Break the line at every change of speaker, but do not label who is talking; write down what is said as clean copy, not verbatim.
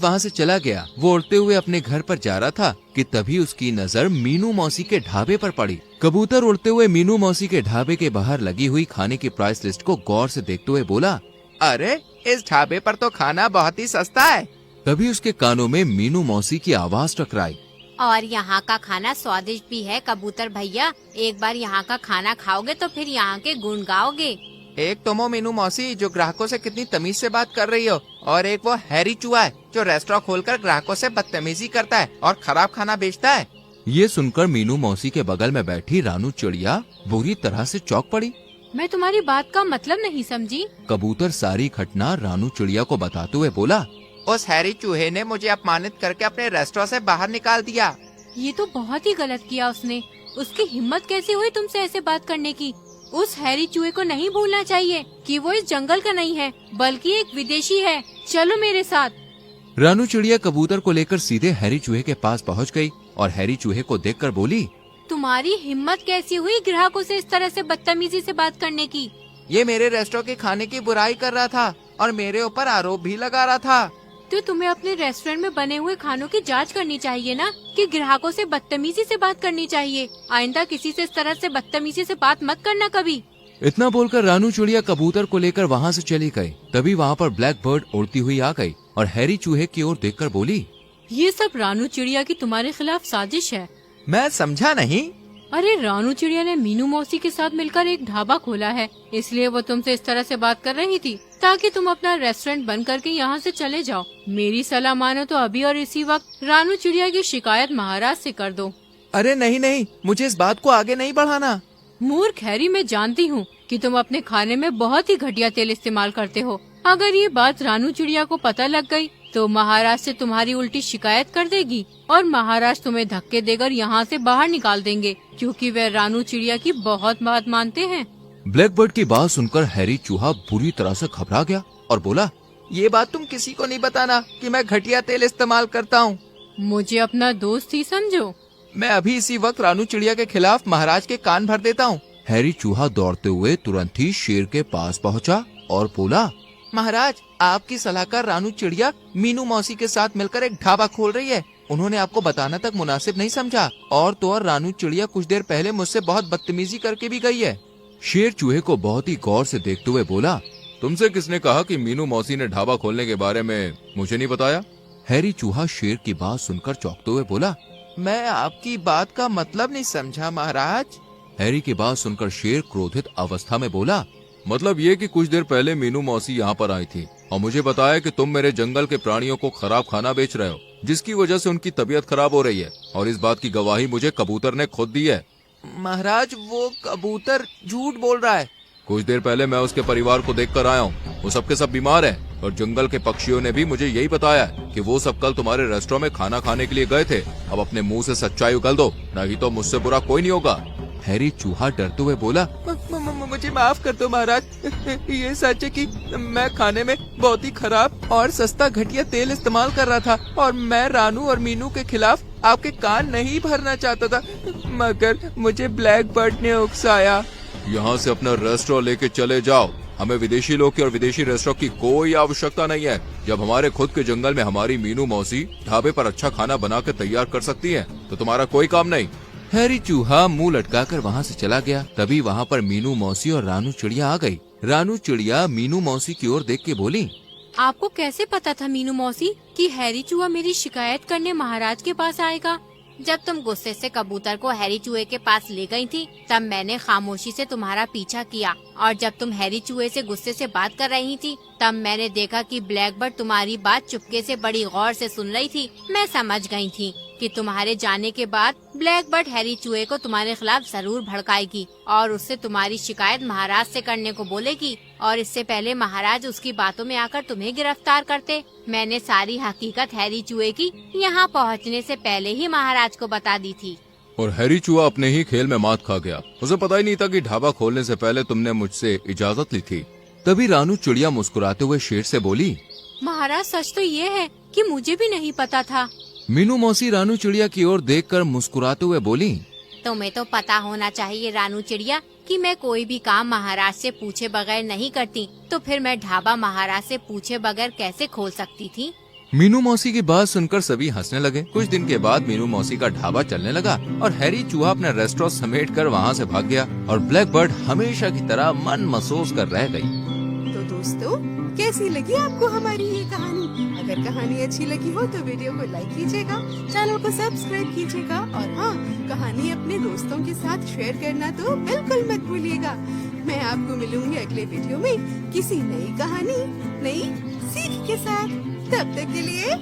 वहाँ से चला गया। वो उड़ते हुए अपने घर पर जा रहा था कि तभी उसकी नजर मीनू मौसी के ढाबे पर पड़ी। कबूतर उड़ते हुए मीनू मौसी के ढाबे के बाहर लगी हुई खाने की प्राइस लिस्ट को गौर से देखते हुए बोला,
अरे इस ढाबे पर तो खाना बहुत ही सस्ता है।
तभी उसके कानों में मीनू मौसी की आवाज टकराई।
और यहाँ का खाना स्वादिष्ट भी है कबूतर भैया, एक बार यहाँ का खाना खाओगे तो फिर यहाँ के गुण गाओगे।
एक तुम हो मीनू मौसी जो ग्राहकों से कितनी तमीज से बात कर रही हो, और एक वो हैरी चूहा है जो रेस्टोरेंट खोलकर ग्राहकों से बदतमीजी करता है और खराब खाना बेचता है।
ये सुनकर मीनू मौसी के बगल में बैठी रानू चिड़िया बुरी तरह से चौंक पड़ी।
मैं तुम्हारी बात का मतलब नहीं समझी।
कबूतर सारी घटना रानू चिड़िया को बताते हुए बोला,
उस हैरी चूहे ने मुझे अपमानित करके अपने रेस्टोरेंट से बाहर निकाल दिया।
ये तो बहुत ही गलत किया उसने। उसकी हिम्मत कैसे हुई तुमसे ऐसे बात करने की। उस हैरी चूहे को नहीं भूलना चाहिए कि वो इस जंगल का नहीं है बल्कि एक विदेशी है। चलो मेरे साथ।
रानू चिड़िया कबूतर को लेकर सीधे हैरी चूहे के पास पहुंच गई और हैरी चूहे को देखकर बोली,
तुम्हारी हिम्मत कैसी हुई ग्राहकों से इस तरह से बदतमीजी से बात करने की।
ये मेरे रेस्टोरेंट के खाने की बुराई कर रहा था और मेरे ऊपर आरोप भी लगा रहा था।
तो तुम्हें अपने रेस्टोरेंट में बने हुए खानों की जांच करनी चाहिए ना कि ग्राहकों से बदतमीजी से बात करनी चाहिए। आइंदा किसी से इस तरह से बदतमीजी से बात मत करना कभी।
इतना बोलकर रानू चिड़िया कबूतर को लेकर वहाँ से चली गई। तभी वहाँ पर ब्लैक बर्ड उड़ती हुई आ गई और हैरी चूहे की ओर देखकर बोली,
ये सब रानू चिड़िया की तुम्हारे खिलाफ साजिश है।
मैं समझा नहीं।
अरे रानू चिड़िया ने मीनू मौसी के साथ मिलकर एक ढाबा खोला है, इसलिए वो तुमसे इस तरह से बात कर रही थी ताकि तुम अपना रेस्टोरेंट बंद करके यहाँ से चले जाओ। मेरी सलाह मानो तो अभी और इसी वक्त रानू चिड़िया की शिकायत महाराज से कर दो।
अरे नहीं नहीं, मुझे इस बात को आगे नहीं बढ़ाना।
मूर्ख हैरी, मैं जानती हूँ कि तुम अपने खाने में बहुत ही घटिया तेल इस्तेमाल करते हो। अगर ये बात रानू चिड़िया को पता लग गई तो महाराज से तुम्हारी उल्टी शिकायत कर देगी और महाराज तुम्हें धक्के देकर यहाँ से बाहर निकाल देंगे क्योंकि वे रानू चिड़िया की बहुत बात मानते हैं।
ब्लैक बर्ड की बात सुनकर हैरी चूहा बुरी तरह से घबरा गया और बोला,
ये बात तुम किसी को नहीं बताना कि मैं घटिया तेल इस्तेमाल करता हूँ।
मुझे अपना दोस्त ही समझो।
मैं अभी इसी वक्त रानू चिड़िया के खिलाफ महाराज के कान भर देता हूँ।
हैरी चूहा दौड़ते हुए तुरंत ही शेर के पास पहुँचा और बोला,
महाराज, आपकी सलाहकार रानू चिड़िया मीनू मौसी के साथ मिलकर एक ढाबा खोल रही है। उन्होंने आपको बताना तक मुनासिब नहीं समझा और तो और रानू चिड़िया कुछ देर पहले मुझसे बहुत बदतमीजी करके भी गई है।
शेर चूहे को बहुत ही गौर से देखते हुए बोला, तुमसे किसने कहा कि मीनू मौसी ने ढाबा खोलने के बारे में मुझे नहीं बताया? हैरी चूहा शेर की बात सुनकर चौंकते हुए बोला,
मैं आपकी बात का मतलब नहीं समझा महाराज।
हैरी की बात सुनकर शेर क्रोधित अवस्था में बोला, मतलब ये कि कुछ देर पहले मीनू मौसी यहाँ पर आई थी और मुझे बताया कि तुम मेरे जंगल के प्राणियों को खराब खाना बेच रहे हो जिसकी वजह से उनकी तबीयत खराब हो रही है, और इस बात की गवाही मुझे कबूतर ने खुद दी है।
महाराज, वो कबूतर झूठ बोल रहा है।
कुछ देर पहले मैं उसके परिवार को देखकर आया हूँ, वो सबके सब बीमार हैं और जंगल के पक्षियों ने भी मुझे यही बताया कि वो सब कल तुम्हारे रेस्टोरेंट में खाना खाने के लिए गए थे। अब अपने मुंह से सच्चाई उगल दो, नहीं तो मुझसे बुरा कोई नहीं होगा। हैरी चूहा डरते हुए बोला,
मुझे माफ कर दो महाराज, ये सच है कि मैं खाने में बहुत ही खराब और सस्ता घटिया तेल इस्तेमाल कर रहा था और मैं रानू और मीनू के खिलाफ आपके कान नहीं भरना चाहता था, मगर मुझे ब्लैक बर्ड ने उकसाया।
यहाँ से अपना रेस्टोरेंट लेके चले जाओ। हमें विदेशी लोग की और विदेशी रेस्टोरेंट की कोई आवश्यकता नहीं है। जब हमारे खुद के जंगल में हमारी मीनू मौसी ढाबे पर अच्छा खाना बना के तैयार कर सकती है तो तुम्हारा कोई काम नहीं। हैरी चूहा मुंह लटकाकर वहाँ से चला गया। तभी वहाँ पर मीनू मौसी और रानू चिड़िया आ गई। रानू चिड़िया मीनू मौसी की ओर देख के बोली,
आपको कैसे पता था मीनू मौसी कि हैरी चूहा मेरी शिकायत करने महाराज के पास आएगा? जब तुम गुस्से से कबूतर को हैरी चूहे के पास ले गई थी तब मैंने खामोशी से तुम्हारा पीछा किया, और जब तुम हैरी चूहे से गुस्से से बात कर रही थी तब मैंने देखा कि ब्लैक बर्ड तुम्हारी बात चुपके से बड़ी गौर से सुन रही थी। मैं समझ गई थी कि तुम्हारे जाने के बाद ब्लैक बर्ड हैरी चूहे को तुम्हारे खिलाफ जरूर भड़काएगी और उससे तुम्हारी शिकायत महाराज से करने को बोलेगी, और इससे पहले महाराज उसकी बातों में आकर तुम्हें गिरफ्तार करते। मैंने सारी हकीकत हैरी चूहे की यहाँ पहुँचने से पहले ही महाराज को बता दी थी।
और हैरी चूहा अपने ही खेल में मात खा गया। उसे पता ही नहीं था कि ढाबा खोलने से पहले तुमने मुझसे इजाजत ली थी। तभी रानू चिड़िया मुस्कुराते हुए शेर से बोली,
महाराज, सच तो ये है कि मुझे भी नहीं पता था।
मीनू मौसी रानू चिड़िया की ओर देखकर मुस्कुराते हुए बोली,
तुम्हें तो पता होना चाहिए रानू चिड़िया कि मैं कोई भी काम महाराज से पूछे बगैर नहीं करती, तो फिर मैं ढाबा महाराज से पूछे बगैर कैसे खोल सकती थी?
मीनू मौसी की बात सुनकर सभी हंसने लगे। कुछ दिन के बाद मीनू मौसी का ढाबा चलने लगा और हैरी चूहा अपने रेस्टोरेंट समेट कर वहाँ से भाग गया और ब्लैक बर्ड हमेशा की तरह मन महसूस कर रह गई।
तो दोस्तों, कैसी लगी आपको हमारी ये कहानी? अगर कहानी अच्छी लगी हो तो वीडियो को लाइक कीजिएगा, चैनल को सब्सक्राइब कीजिएगा और हाँ, कहानी अपने दोस्तों के साथ शेयर करना तो बिल्कुल मत भूलिएगा। मैं आपको मिलूंगी अगले वीडियो में किसी नई कहानी, नई सीख के साथ। तब तक के लिए